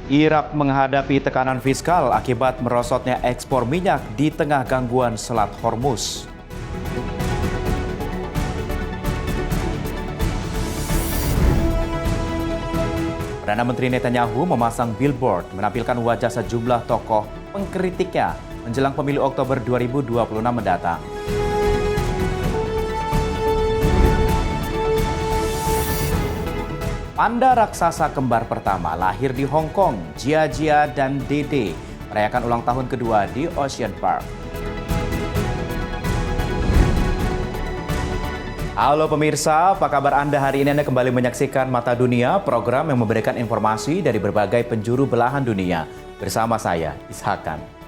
Irak menghadapi tekanan fiskal akibat merosotnya ekspor minyak di tengah gangguan Selat Hormuz. Perdana Menteri Netanyahu memasang billboard menampilkan wajah sejumlah tokoh pengkritiknya menjelang pemilu Oktober 2026 mendatang. Panda raksasa kembar pertama lahir di Hong Kong, Jia Jia dan Dede merayakan ulang tahun kedua di Ocean Park. Halo pemirsa, apa kabar Anda hari ini? Anda kembali menyaksikan Mata Dunia, program yang memberikan informasi dari berbagai penjuru belahan dunia. Bersama saya, Ishakan.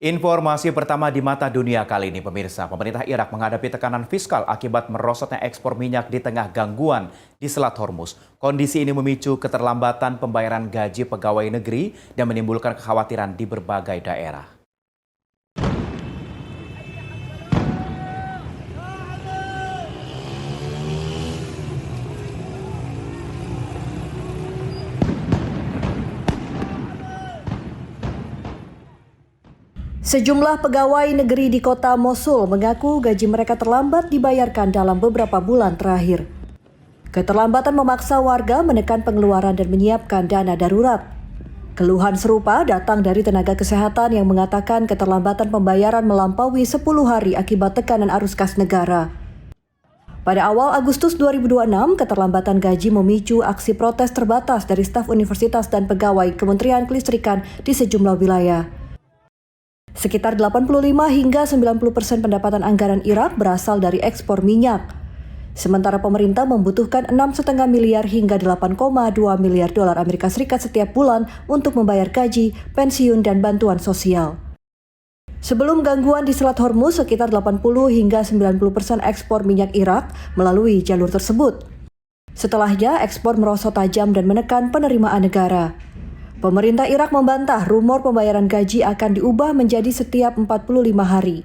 Informasi pertama di Mata Dunia kali ini, pemirsa. Pemerintah Irak menghadapi tekanan fiskal akibat merosotnya ekspor minyak di tengah gangguan di Selat Hormuz. Kondisi ini memicu keterlambatan pembayaran gaji pegawai negeri dan menimbulkan kekhawatiran di berbagai daerah. Sejumlah pegawai negeri di kota Mosul mengaku gaji mereka terlambat dibayarkan dalam beberapa bulan terakhir. Keterlambatan memaksa warga menekan pengeluaran dan menyiapkan dana darurat. Keluhan serupa datang dari tenaga kesehatan yang mengatakan keterlambatan pembayaran melampaui 10 hari akibat tekanan arus kas negara. Pada awal Agustus 2026, keterlambatan gaji memicu aksi protes terbatas dari staf universitas dan pegawai Kementerian Kelistrikan di sejumlah wilayah. Sekitar 85 hingga 90% pendapatan anggaran Irak berasal dari ekspor minyak. Sementara pemerintah membutuhkan 6,5 miliar hingga 8,2 miliar dolar Amerika Serikat setiap bulan untuk membayar gaji, pensiun, dan bantuan sosial. Sebelum gangguan di Selat Hormuz, sekitar 80 hingga 90% ekspor minyak Irak melalui jalur tersebut. Setelahnya, ekspor merosot tajam dan menekan penerimaan negara. Pemerintah Irak membantah rumor pembayaran gaji akan diubah menjadi setiap 45 hari.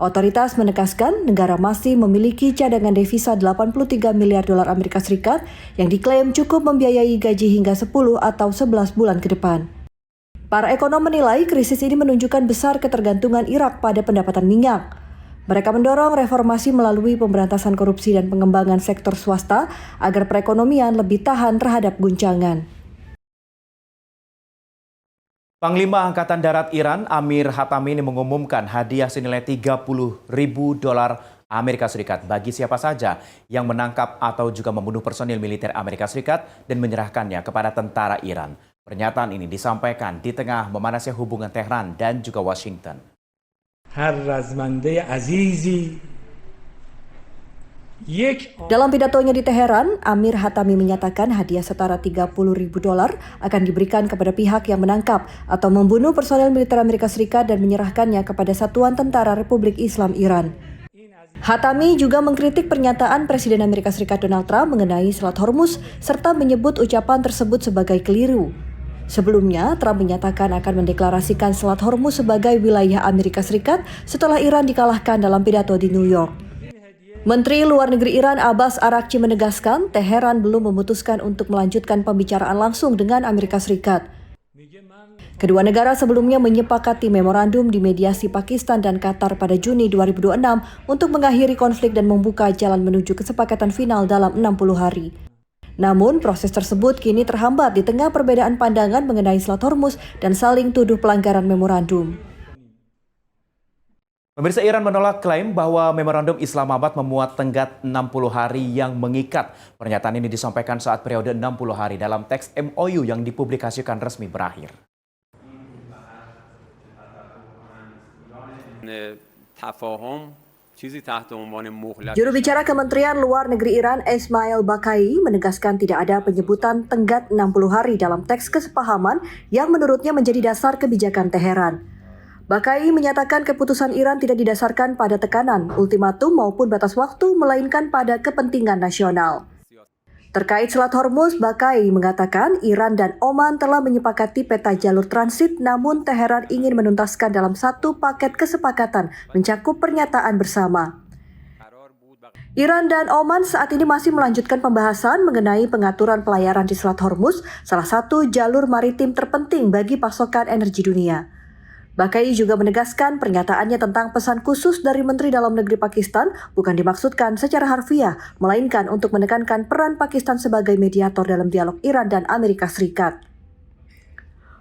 Otoritas menegaskan negara masih memiliki cadangan devisa 83 miliar dolar Amerika Serikat yang diklaim cukup membiayai gaji hingga 10 atau 11 bulan ke depan. Para ekonom menilai krisis ini menunjukkan besar ketergantungan Irak pada pendapatan minyak. Mereka mendorong reformasi melalui pemberantasan korupsi dan pengembangan sektor swasta agar perekonomian lebih tahan terhadap guncangan. Panglima Angkatan Darat Iran, Amir Hatami, mengumumkan hadiah senilai 30.000 dolar Amerika Serikat bagi siapa saja yang menangkap atau juga membunuh personil militer Amerika Serikat dan menyerahkannya kepada tentara Iran. Pernyataan ini disampaikan di tengah memanasnya hubungan Tehran dan juga Washington. Har razmande azizi. Dalam pidatonya di Teheran, Amir Hatami menyatakan hadiah setara 30.000 dolar akan diberikan kepada pihak yang menangkap atau membunuh personel militer Amerika Serikat dan menyerahkannya kepada Satuan Tentara Republik Islam Iran. Hatami juga mengkritik pernyataan Presiden Amerika Serikat Donald Trump mengenai Selat Hormuz serta menyebut ucapan tersebut sebagai keliru. Sebelumnya, Trump menyatakan akan mendeklarasikan Selat Hormuz sebagai wilayah Amerika Serikat setelah Iran dikalahkan dalam pidato di New York. Menteri Luar Negeri Iran Abbas Araghchi menegaskan Teheran belum memutuskan untuk melanjutkan pembicaraan langsung dengan Amerika Serikat. Kedua negara sebelumnya menyepakati memorandum di mediasi Pakistan dan Qatar pada Juni 2026 untuk mengakhiri konflik dan membuka jalan menuju kesepakatan final dalam 60 hari. Namun, proses tersebut kini terhambat di tengah perbedaan pandangan mengenai Selat Hormuz dan saling tuduh pelanggaran memorandum. Pemirsa, Iran menolak klaim bahwa memorandum Islamabad memuat tenggat 60 hari yang mengikat. Pernyataan ini disampaikan saat periode 60 hari dalam teks MOU yang dipublikasikan resmi berakhir. Juru bicara Kementerian Luar Negeri Iran Ismail Baqai menegaskan tidak ada penyebutan tenggat 60 hari dalam teks kesepahaman yang menurutnya menjadi dasar kebijakan Teheran. Baqai menyatakan keputusan Iran tidak didasarkan pada tekanan, ultimatum maupun batas waktu, melainkan pada kepentingan nasional. Terkait Selat Hormuz, Baqai mengatakan Iran dan Oman telah menyepakati peta jalur transit, namun Teheran ingin menuntaskan dalam satu paket kesepakatan mencakup pernyataan bersama. Iran dan Oman saat ini masih melanjutkan pembahasan mengenai pengaturan pelayaran di Selat Hormuz, salah satu jalur maritim terpenting bagi pasokan energi dunia. Bakai juga menegaskan pernyataannya tentang pesan khusus dari Menteri Dalam Negeri Pakistan bukan dimaksudkan secara harfiah, melainkan untuk menekankan peran Pakistan sebagai mediator dalam dialog Iran dan Amerika Serikat.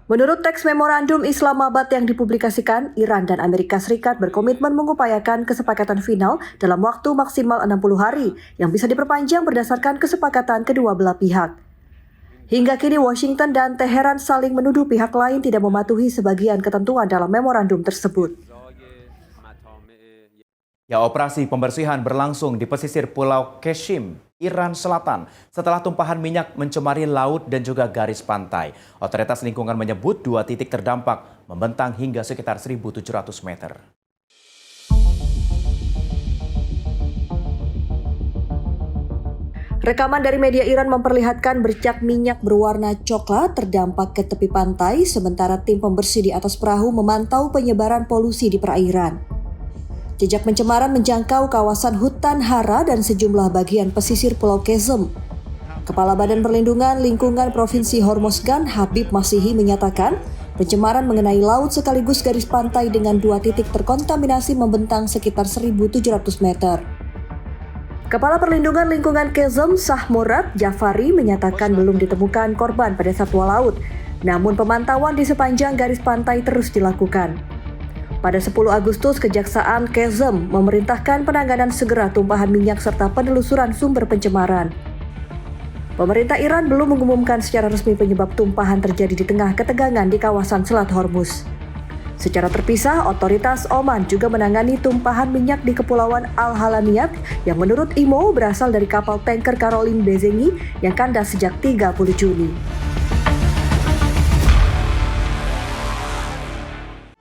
Menurut teks memorandum Islamabad yang dipublikasikan, Iran dan Amerika Serikat berkomitmen mengupayakan kesepakatan final dalam waktu maksimal 60 hari yang bisa diperpanjang berdasarkan kesepakatan kedua belah pihak. Hingga kini Washington dan Teheran saling menuduh pihak lain tidak mematuhi sebagian ketentuan dalam memorandum tersebut. Ya, operasi pembersihan berlangsung di pesisir Pulau Qeshm, Iran Selatan, setelah tumpahan minyak mencemari laut dan juga garis pantai. Otoritas lingkungan menyebut 2 titik terdampak membentang hingga sekitar 1.700 meter. Rekaman dari media Iran memperlihatkan bercak minyak berwarna coklat terdampak ke tepi pantai, sementara tim pembersih di atas perahu memantau penyebaran polusi di perairan. Jejak pencemaran menjangkau kawasan hutan hara dan sejumlah bagian pesisir Pulau Qeshm. Kepala Badan Perlindungan Lingkungan Provinsi Hormozgan, Habib Masihi, menyatakan pencemaran mengenai laut sekaligus garis pantai dengan 2 titik terkontaminasi membentang sekitar 1.700 meter. Kepala Perlindungan Lingkungan Qeshm, Shahmurad Jafari, menyatakan belum ditemukan korban pada satwa laut, namun pemantauan di sepanjang garis pantai terus dilakukan. Pada 10 Agustus, Kejaksaan Qeshm memerintahkan penanganan segera tumpahan minyak serta penelusuran sumber pencemaran. Pemerintah Iran belum mengumumkan secara resmi penyebab tumpahan terjadi di tengah ketegangan di kawasan Selat Hormuz. Secara terpisah, otoritas Oman juga menangani tumpahan minyak di Kepulauan Al-Halaniyat yang menurut IMO berasal dari kapal tanker Caroline Bezengi yang kandas sejak 30 Juni.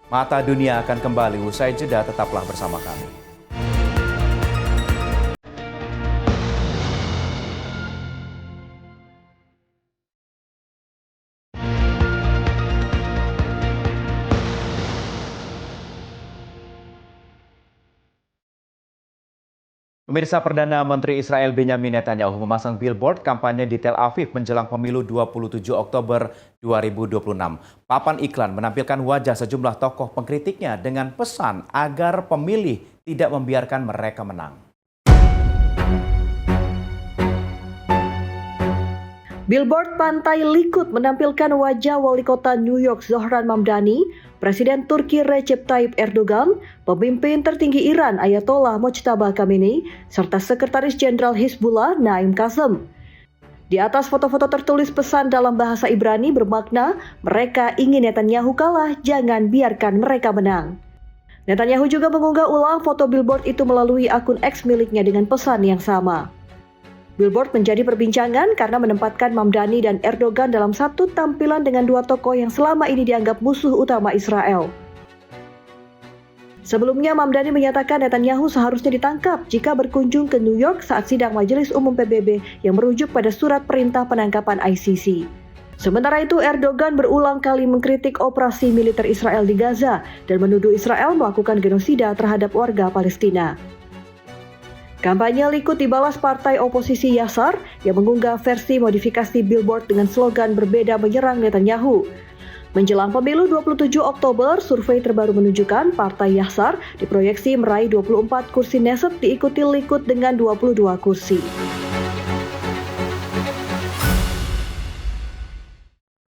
Mata Dunia akan kembali usai jeda, tetaplah bersama kami. Pemirsa, Perdana Menteri Israel Benjamin Netanyahu memasang billboard kampanye di Tel Aviv menjelang pemilu 27 Oktober 2026. Papan iklan menampilkan wajah sejumlah tokoh pengkritiknya dengan pesan agar pemilih tidak membiarkan mereka menang. Billboard Pantai Likud menampilkan wajah wali kota New York Zohran Mamdani, Presiden Turki Recep Tayyip Erdogan, pemimpin tertinggi Iran Ayatollah Mojtaba Khamenei, serta Sekretaris Jenderal Hizbullah Naim Qassem. Di atas foto-foto tertulis pesan dalam bahasa Ibrani bermakna, mereka ingin Netanyahu kalah, jangan biarkan mereka menang. Netanyahu juga mengunggah ulang foto billboard itu melalui akun X miliknya dengan pesan yang sama. Billboard menjadi perbincangan karena menempatkan Mamdani dan Erdogan dalam satu tampilan dengan 2 tokoh yang selama ini dianggap musuh utama Israel. Sebelumnya, Mamdani menyatakan Netanyahu seharusnya ditangkap jika berkunjung ke New York saat sidang Majelis Umum PBB yang merujuk pada surat perintah penangkapan ICC. Sementara itu, Erdogan berulang kali mengkritik operasi militer Israel di Gaza dan menuduh Israel melakukan genosida terhadap warga Palestina. Kampanye Likud dibalas partai oposisi Yasar yang mengunggah versi modifikasi billboard dengan slogan berbeda menyerang Netanyahu. Menjelang pemilu 27 Oktober, survei terbaru menunjukkan partai Yasar diproyeksi meraih 24 kursi Knesset diikuti Likud dengan 22 kursi.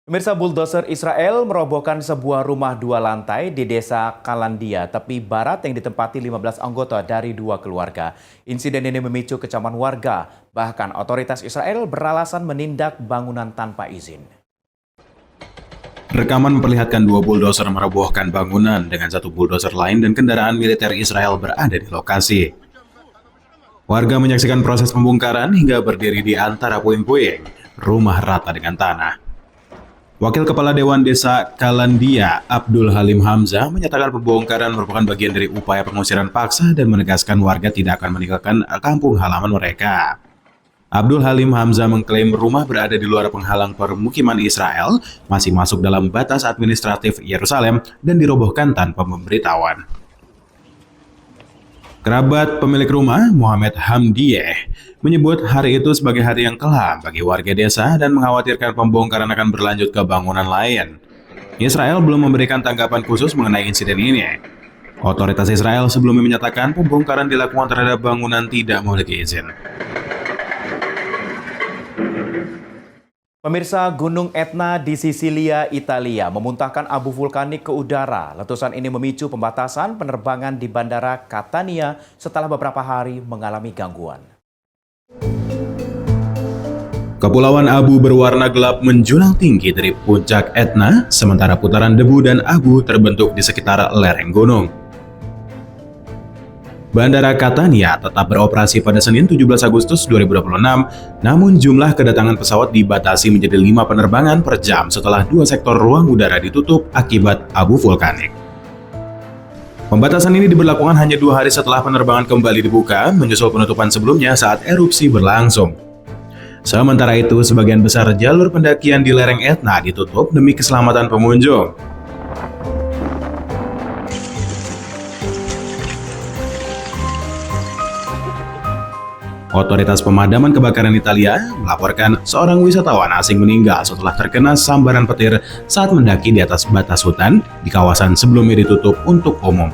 Pemirsa, bulldozer Israel merobohkan sebuah rumah 2 lantai di desa Kalandia, tepi barat yang ditempati 15 anggota dari 2 keluarga. Insiden ini memicu kecaman warga, bahkan otoritas Israel beralasan menindak bangunan tanpa izin. Rekaman memperlihatkan 2 bulldozer merobohkan bangunan dengan 1 bulldozer lain dan kendaraan militer Israel berada di lokasi. Warga menyaksikan proses pembongkaran hingga berdiri di antara puing-puing, rumah rata dengan tanah. Wakil Kepala Dewan Desa Kalandia, Abdul Halim Hamzah, menyatakan pembongkaran merupakan bagian dari upaya pengusiran paksa dan menegaskan warga tidak akan meninggalkan kampung halaman mereka. Abdul Halim Hamzah mengklaim rumah berada di luar penghalang permukiman Israel, masih masuk dalam batas administratif Yerusalem dan dirobohkan tanpa pemberitahuan. Kerabat pemilik rumah, Muhammad Hamdieh, menyebut hari itu sebagai hari yang kelam bagi warga desa dan mengkhawatirkan pembongkaran akan berlanjut ke bangunan lain. Israel belum memberikan tanggapan khusus mengenai insiden ini. Otoritas Israel sebelumnya menyatakan pembongkaran dilakukan terhadap bangunan tidak memiliki izin. Pemirsa, Gunung Etna di Sisilia, Italia memuntahkan abu vulkanik ke udara. Letusan ini memicu pembatasan penerbangan di Bandara Catania setelah beberapa hari mengalami gangguan. Kepulauan abu berwarna gelap menjulang tinggi dari puncak Etna, sementara putaran debu dan abu terbentuk di sekitar lereng gunung. Bandara Catania tetap beroperasi pada Senin 17 Agustus 2026, namun jumlah kedatangan pesawat dibatasi menjadi 5 penerbangan per jam setelah 2 sektor ruang udara ditutup akibat abu vulkanik. Pembatasan ini diberlakukan hanya 2 hari setelah penerbangan kembali dibuka, menyusul penutupan sebelumnya saat erupsi berlangsung. Sementara itu, sebagian besar jalur pendakian di lereng Etna ditutup demi keselamatan pengunjung. Otoritas Pemadaman Kebakaran Italia melaporkan seorang wisatawan asing meninggal setelah terkena sambaran petir saat mendaki di atas batas hutan di kawasan sebelumnya ditutup untuk umum.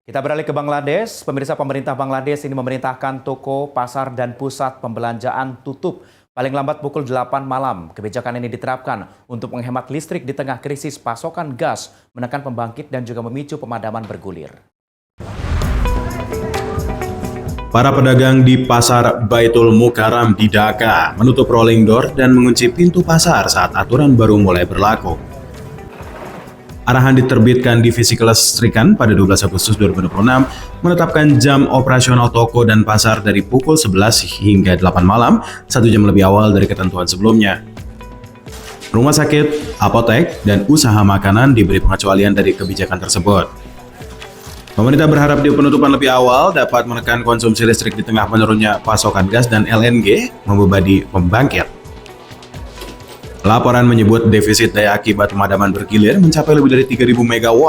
Kita beralih ke Bangladesh. Pemirsa, pemerintah Bangladesh ini memerintahkan toko, pasar, dan pusat pembelanjaan tutup paling lambat pukul 8 malam. Kebijakan ini diterapkan untuk menghemat listrik di tengah krisis pasokan gas, menekan pembangkit dan juga memicu pemadaman bergulir. Para pedagang di Pasar Baitul Mukarram di Dhaka menutup rolling door dan mengunci pintu pasar saat aturan baru mulai berlaku. Arahan diterbitkan Divisi Kelistrikan pada 12 Agustus 2026 menetapkan jam operasional toko dan pasar dari pukul 11 hingga 8 malam, 1 jam lebih awal dari ketentuan sebelumnya. Rumah sakit, apotek, dan usaha makanan diberi pengecualian dari kebijakan tersebut. Pemerintah berharap di penutupan lebih awal dapat menekan konsumsi listrik di tengah menurunnya pasokan gas dan LNG membebani pembangkit. Laporan menyebut defisit daya akibat pemadaman bergilir mencapai lebih dari 3.000 MW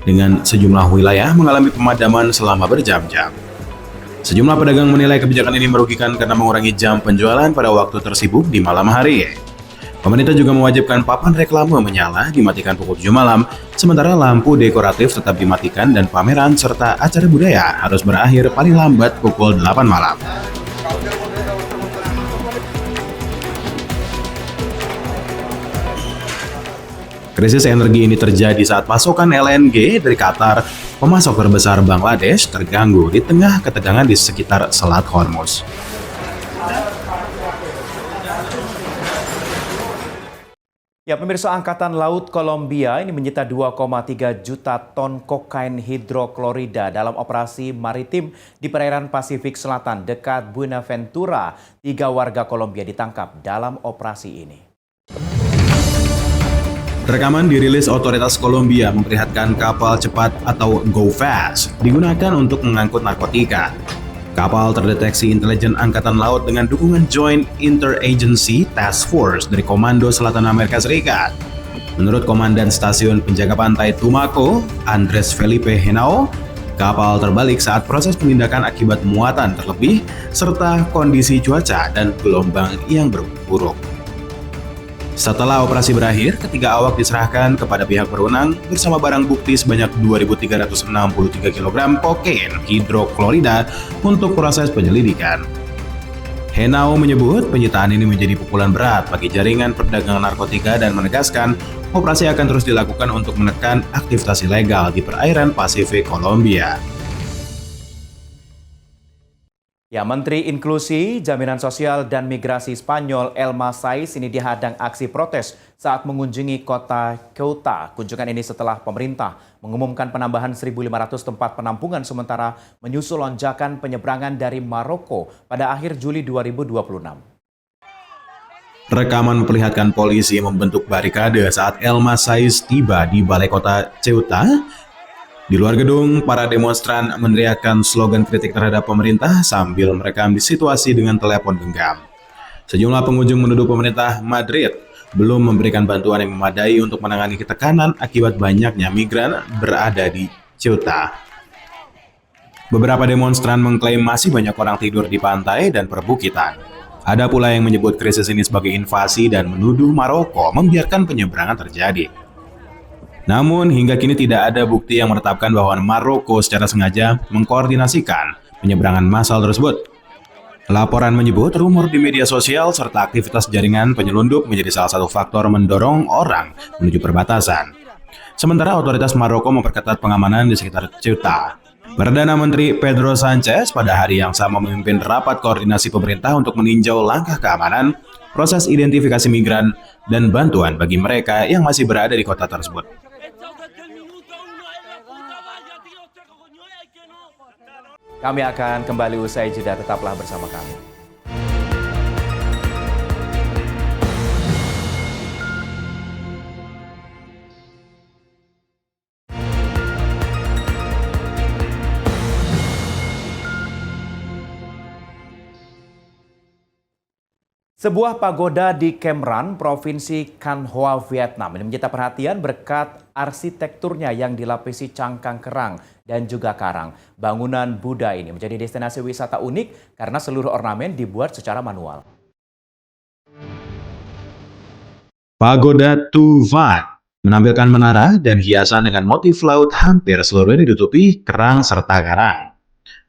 dengan sejumlah wilayah mengalami pemadaman selama berjam-jam. Sejumlah pedagang menilai kebijakan ini merugikan karena mengurangi jam penjualan pada waktu tersibuk di malam hari. Pemerintah juga mewajibkan papan reklame menyala dimatikan pukul 7 malam, sementara lampu dekoratif tetap dimatikan dan pameran serta acara budaya harus berakhir paling lambat pukul 8 malam. Krisis energi ini terjadi saat pasokan LNG dari Qatar, pemasok terbesar Bangladesh, terganggu di tengah ketegangan di sekitar Selat Hormuz. Ya, pemirsa, Angkatan Laut Kolombia ini menyita 2,3 juta ton kokain hidroklorida dalam operasi maritim di perairan Pasifik Selatan dekat Buenaventura. 3 warga Kolombia ditangkap dalam operasi ini. Rekaman dirilis otoritas Kolombia memperlihatkan kapal cepat atau Go Fast digunakan untuk mengangkut narkotika. Kapal terdeteksi intelijen Angkatan Laut dengan dukungan Joint Interagency Task Force dari Komando Selatan Amerika Serikat. Menurut Komandan Stasiun Penjaga Pantai Tumaco, Andres Felipe Henao, kapal terbalik saat proses penindakan akibat muatan terlebih serta kondisi cuaca dan gelombang yang buruk. Setelah operasi berakhir, ketiga awak diserahkan kepada pihak berwenang bersama barang bukti sebanyak 2.363 kg kokain hidroklorida untuk proses penyelidikan. Henao menyebut penyitaan ini menjadi pukulan berat bagi jaringan perdagangan narkotika dan menegaskan operasi akan terus dilakukan untuk menekan aktivitas ilegal di perairan Pasifik Kolombia. Ya, Menteri Inklusi, Jaminan Sosial dan Migrasi Spanyol Elma Saiz ini dihadang aksi protes saat mengunjungi kota Ceuta. Kunjungan ini setelah pemerintah mengumumkan penambahan 1.500 tempat penampungan sementara menyusul lonjakan penyeberangan dari Maroko pada akhir Juli 2026. Rekaman memperlihatkan polisi membentuk barikade saat Elma Saiz tiba di balai kota Ceuta. Di luar gedung, para demonstran meneriakkan slogan kritik terhadap pemerintah sambil merekam di situasi dengan telepon genggam. Sejumlah pengunjung menuduh pemerintah Madrid belum memberikan bantuan yang memadai untuk menangani tekanan akibat banyaknya migran berada di Ceuta. Beberapa demonstran mengklaim masih banyak orang tidur di pantai dan perbukitan. Ada pula yang menyebut krisis ini sebagai invasi dan menuduh Maroko membiarkan penyeberangan terjadi. Namun hingga kini tidak ada bukti yang menetapkan bahwa Maroko secara sengaja mengkoordinasikan penyeberangan massal tersebut. Laporan menyebut rumor di media sosial serta aktivitas jaringan penyelundup menjadi salah satu faktor mendorong orang menuju perbatasan. Sementara otoritas Maroko memperketat pengamanan di sekitar Ceuta. Perdana Menteri Pedro Sanchez pada hari yang sama memimpin rapat koordinasi pemerintah untuk meninjau langkah keamanan, proses identifikasi migran, dan bantuan bagi mereka yang masih berada di kota tersebut. Kami akan kembali usai jeda, tetaplah bersama kami. Sebuah pagoda di Cam Ranh, Provinsi Can Hoa, Vietnam ini menyita perhatian berkat arsitekturnya yang dilapisi cangkang kerang dan juga karang. Bangunan Buddha ini menjadi destinasi wisata unik karena seluruh ornamen dibuat secara manual. Pagoda Tu Phat menampilkan menara dan hiasan dengan motif laut hampir seluruhnya ditutupi kerang serta karang.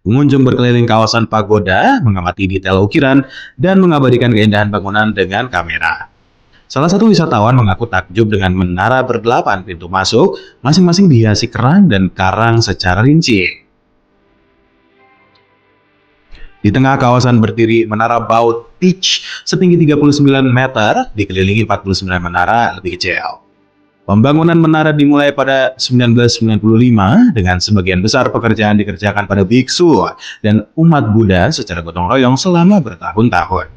Pengunjung berkeliling kawasan pagoda, mengamati detail ukiran, dan mengabadikan keindahan bangunan dengan kamera. Salah satu wisatawan mengaku takjub dengan menara ber-8 pintu masuk, masing-masing dihiasi kerang dan karang secara rinci. Di tengah kawasan berdiri Menara Baut Teach setinggi 39 meter, dikelilingi 49 menara lebih kecil. Pembangunan menara dimulai pada 1995 dengan sebagian besar pekerjaan dikerjakan pada biksu dan umat Buddha secara gotong royong selama bertahun-tahun.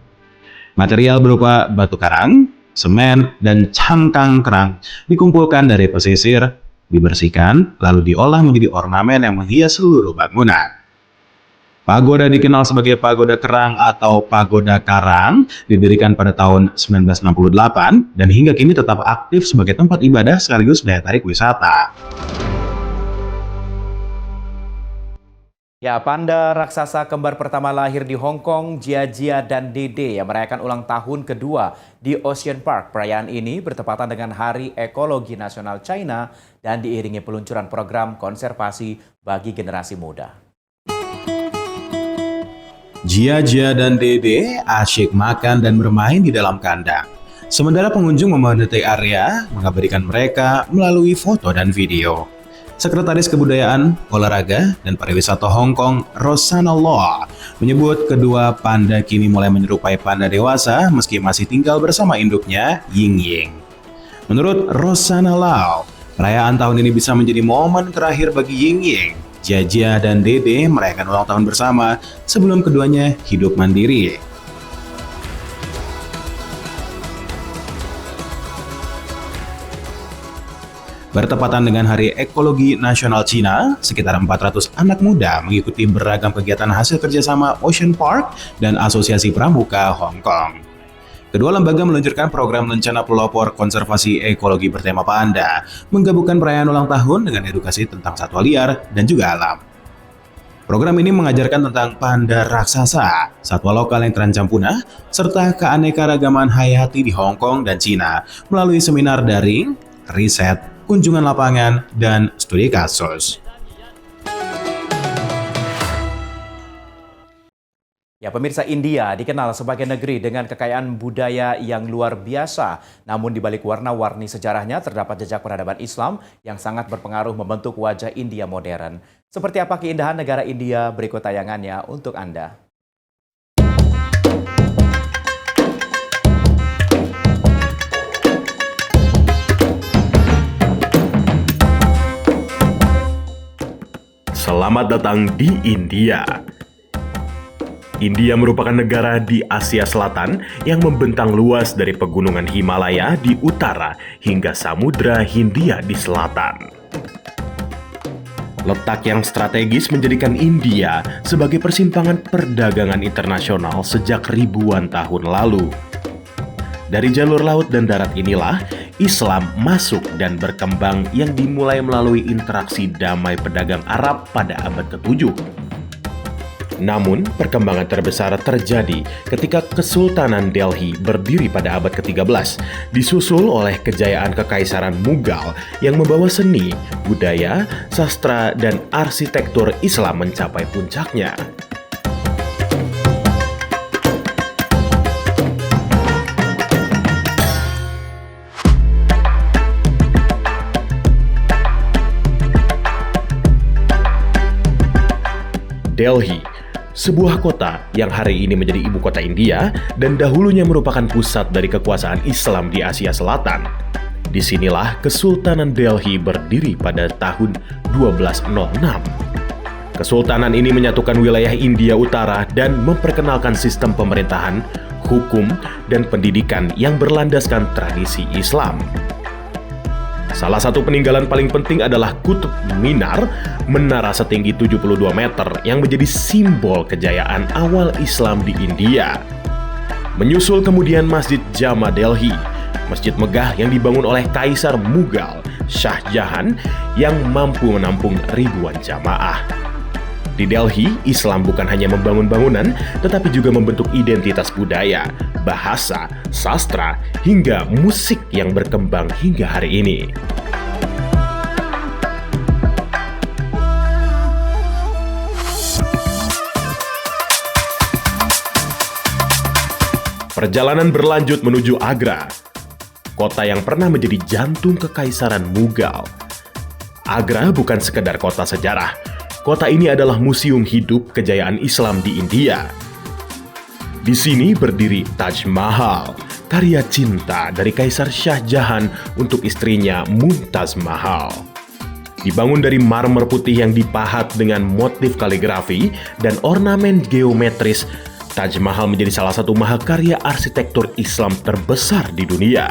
Material berupa batu karang, semen, dan cangkang kerang dikumpulkan dari pesisir, dibersihkan, lalu diolah menjadi ornamen yang menghias seluruh bangunan. Pagoda dikenal sebagai Pagoda Kerang atau Pagoda Karang, didirikan pada tahun 1968 dan hingga kini tetap aktif sebagai tempat ibadah sekaligus daya tarik wisata. Ya, panda raksasa kembar pertama lahir di Hong Kong, Jia Jia dan Dede yang merayakan ulang tahun kedua di Ocean Park. Perayaan ini bertepatan dengan Hari Ekologi Nasional China dan diiringi peluncuran program konservasi bagi generasi muda. Jia Jia dan Dede asyik makan dan bermain di dalam kandang. Sementara pengunjung memadati area, mengabadikan mereka melalui foto dan video. Sekretaris Kebudayaan, Olahraga, dan Pariwisata Hong Kong, Rosanna Law, menyebut kedua panda kini mulai menyerupai panda dewasa meski masih tinggal bersama induknya, Ying Ying. Menurut Rosanna Law, perayaan tahun ini bisa menjadi momen terakhir bagi Ying Ying. Jia Jia dan Dede merayakan ulang tahun bersama sebelum keduanya hidup mandiri. Bertepatan dengan Hari Ekologi Nasional Cina, sekitar 400 anak muda mengikuti beragam kegiatan hasil kerjasama Ocean Park dan Asosiasi Pramuka Hong Kong. Kedua lembaga meluncurkan program lencana pelopor konservasi ekologi bertema panda, menggabungkan perayaan ulang tahun dengan edukasi tentang satwa liar dan juga alam. Program ini mengajarkan tentang panda raksasa, satwa lokal yang terancam punah, serta keanekaragaman hayati di Hong Kong dan Cina melalui seminar daring, riset, kunjungan lapangan, dan studi kasus. Ya, pemirsa, India dikenal sebagai negeri dengan kekayaan budaya yang luar biasa. Namun di balik warna-warni sejarahnya terdapat jejak peradaban Islam yang sangat berpengaruh membentuk wajah India modern. Seperti apa keindahan negara India? Berikut tayangannya untuk Anda. Selamat datang di India. India merupakan negara di Asia Selatan yang membentang luas dari pegunungan Himalaya di utara hingga Samudra Hindia di selatan. Letak yang strategis menjadikan India sebagai persimpangan perdagangan internasional sejak ribuan tahun lalu. Dari jalur laut dan darat inilah Islam masuk dan berkembang yang dimulai melalui interaksi damai pedagang Arab pada abad ke-7. Namun, perkembangan terbesar terjadi ketika Kesultanan Delhi berdiri pada abad ke-13, disusul oleh kejayaan Kekaisaran Mughal yang membawa seni, budaya, sastra, dan arsitektur Islam mencapai puncaknya. Delhi, sebuah kota yang hari ini menjadi ibu kota India dan dahulunya merupakan pusat dari kekuasaan Islam di Asia Selatan. Disinilah Kesultanan Delhi berdiri pada tahun 1206. Kesultanan ini menyatukan wilayah India Utara dan memperkenalkan sistem pemerintahan, hukum, dan pendidikan yang berlandaskan tradisi Islam. Salah satu peninggalan paling penting adalah Qutb Minar, menara setinggi 72 meter yang menjadi simbol kejayaan awal Islam di India. Menyusul kemudian Masjid Jama Delhi, masjid megah yang dibangun oleh Kaisar Mughal, Shah Jahan, yang mampu menampung ribuan jamaah. Di Delhi, Islam bukan hanya membangun bangunan, tetapi juga membentuk identitas budaya, bahasa, sastra, hingga musik yang berkembang hingga hari ini. Perjalanan berlanjut menuju Agra, kota yang pernah menjadi jantung Kekaisaran Mughal. Agra bukan sekedar kota sejarah. Kota ini adalah museum hidup kejayaan Islam di India. Di sini berdiri Taj Mahal, karya cinta dari Kaisar Shah Jahan untuk istrinya Mumtaz Mahal. Dibangun dari marmer putih yang dipahat dengan motif kaligrafi dan ornamen geometris, Taj Mahal menjadi salah satu mahakarya arsitektur Islam terbesar di dunia.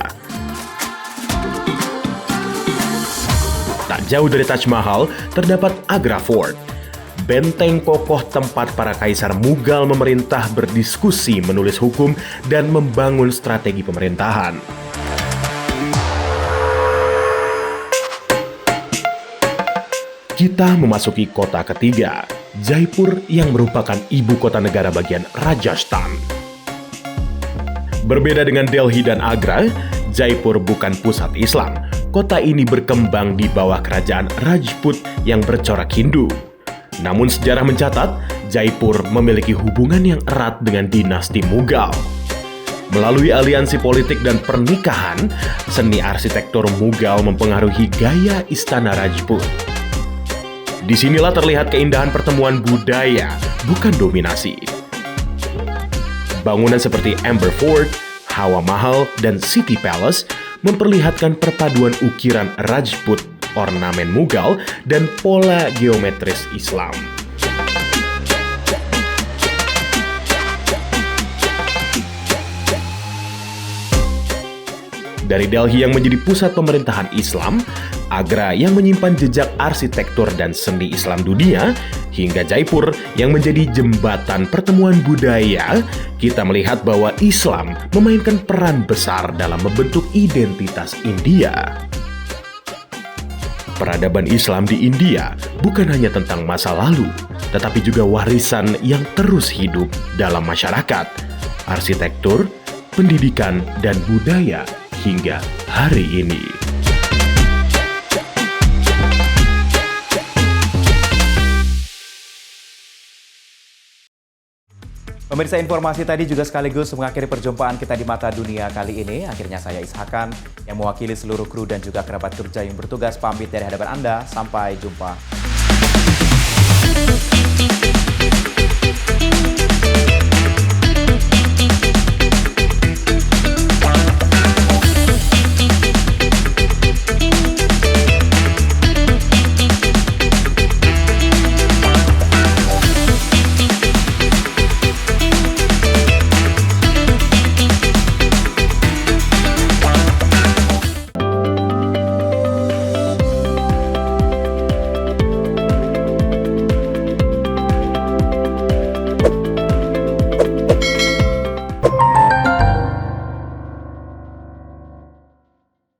Tak jauh dari Taj Mahal terdapat Agra Fort, benteng kokoh tempat para kaisar Mughal memerintah, berdiskusi, menulis hukum, dan membangun strategi pemerintahan. Kita memasuki kota ketiga, Jaipur, yang merupakan ibu kota negara bagian Rajasthan. Berbeda dengan Delhi dan Agra, Jaipur bukan pusat Islam. Kota ini berkembang di bawah kerajaan Rajput yang bercorak Hindu. Namun sejarah mencatat, Jaipur memiliki hubungan yang erat dengan dinasti Mughal. Melalui aliansi politik dan pernikahan, seni arsitektur Mughal mempengaruhi gaya istana Rajput. Disinilah terlihat keindahan pertemuan budaya, bukan dominasi. Bangunan seperti Amber Fort, Hawa Mahal, dan City Palace memperlihatkan perpaduan ukiran Rajput, ornamen Mughal, dan pola geometris Islam. Dari Delhi yang menjadi pusat pemerintahan Islam, Agra yang menyimpan jejak arsitektur dan seni Islam dunia, hingga Jaipur yang menjadi jembatan pertemuan budaya, kita melihat bahwa Islam memainkan peran besar dalam membentuk identitas India. Peradaban Islam di India bukan hanya tentang masa lalu, tetapi juga warisan yang terus hidup dalam masyarakat, arsitektur, pendidikan, dan budaya hingga hari ini. Pemirsa, informasi tadi juga sekaligus mengakhiri perjumpaan kita di Mata Dunia kali ini. Akhirnya saya Ishakan yang mewakili seluruh kru dan juga kerabat kerja yang bertugas pamit dari hadapan Anda. Sampai jumpa.